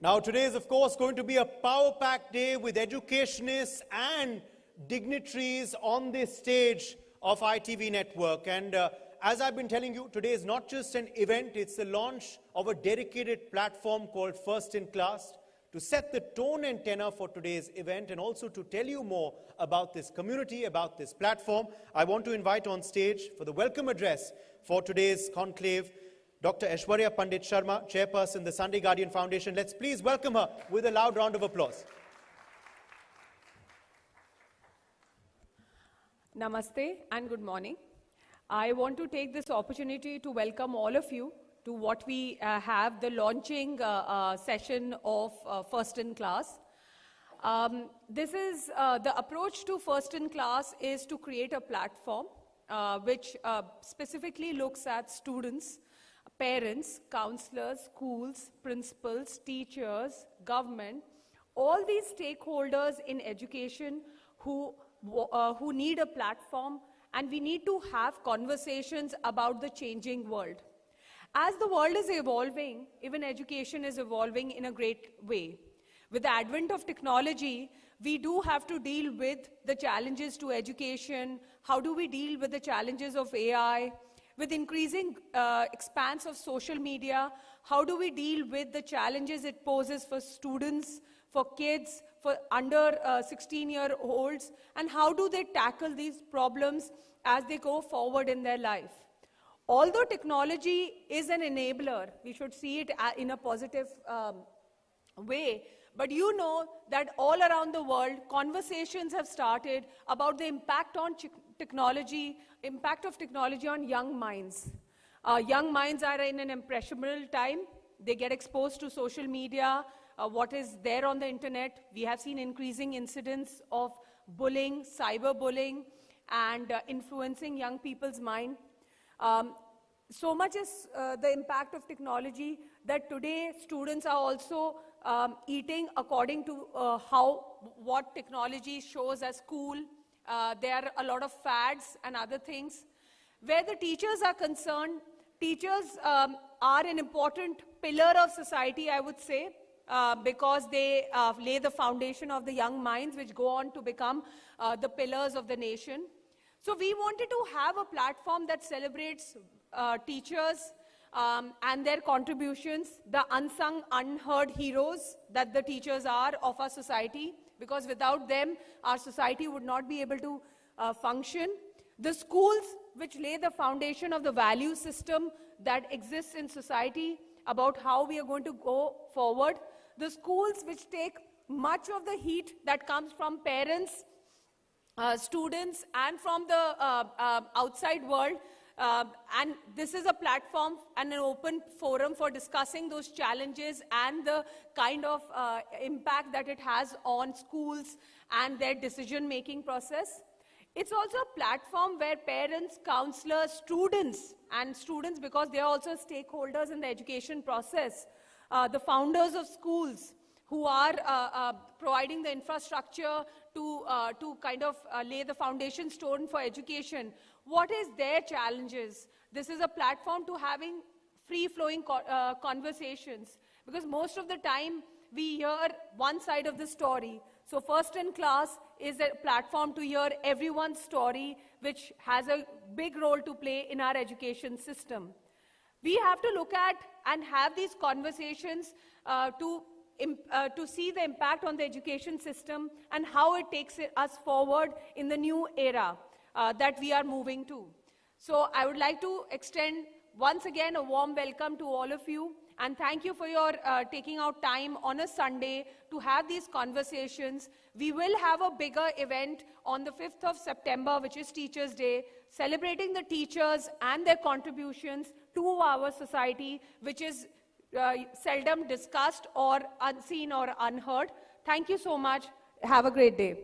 Now, today is, of course, going to be a power-packed day with educationists and dignitaries on this stage of ITV Network. And as I've been telling you, today is not just an event, it's the launch of a dedicated platform called First in Class to set the tone and tenor for today's event, and also to tell you more about this community, about this platform. I want to invite on stage for the welcome address for today's conclave, Dr. Aishwarya Pandit Sharma, Chairperson, the Sunday Guardian Foundation. Let's please welcome her with a loud round of applause. Namaste and good morning. I want to take this opportunity to welcome all of you to what we have, the launching session of First in Class. This is the approach to First in Class is to create a platform which specifically looks at students, parents, counselors, schools, principals, teachers, government, all these stakeholders in education who need a platform, and we need to have conversations about the changing world. As the world is evolving, even education is evolving in a great way. With the advent of technology, we do have to deal with the challenges to education. How do we deal with the challenges of AI? With increasing expanse of social media, how do we deal with the challenges it poses for students, for kids, for under 16-year-olds, and how do they tackle these problems as they go forward in their life? Although technology is an enabler, we should see it in a positive way, but you know that all around the world, conversations have started about the impact on technology, impact of technology on young minds. Young minds are in an impressionable time. They get exposed to social media, what is there on the internet. We have seen increasing incidents of bullying, cyberbullying, and influencing young people's mind. So much is the impact of technology that today students are also eating according to what technology shows as cool. There are a lot of fads and other things. Where the teachers are concerned, teachers are an important pillar of society, I would say, because they lay the foundation of the young minds which go on to become the pillars of the nation. So we wanted to have a platform that celebrates teachers and their contributions, the unsung, unheard heroes that the teachers are of our society, because without them, our society would not be able to function. The schools which lay the foundation of the value system that exists in society about how we are going to go forward. The schools which take much of the heat that comes from parents, students, and from the outside world. And this is a platform and an open forum for discussing those challenges and the kind of impact that it has on schools and their decision-making process. It's also a platform where parents, counselors, students because they are also stakeholders in the education process, the founders of schools who are providing the infrastructure to kind of lay the foundation stone for education. What is their challenges? This is a platform to having free-flowing conversations, because most of the time we hear one side of the story. So First in Class is a platform to hear everyone's story, which has a big role to play in our education system. We have to look at and have these conversations to see the impact on the education system and how it takes us forward in the new era that we are moving to. So I would like to extend once again a warm welcome to all of you, and thank you for your taking out time on a Sunday to have these conversations. We will have a bigger event on the 5th of September, which is Teachers' Day, celebrating the teachers and their contributions to our society, which is seldom discussed or unseen or unheard. Thank you so much. Have a great day.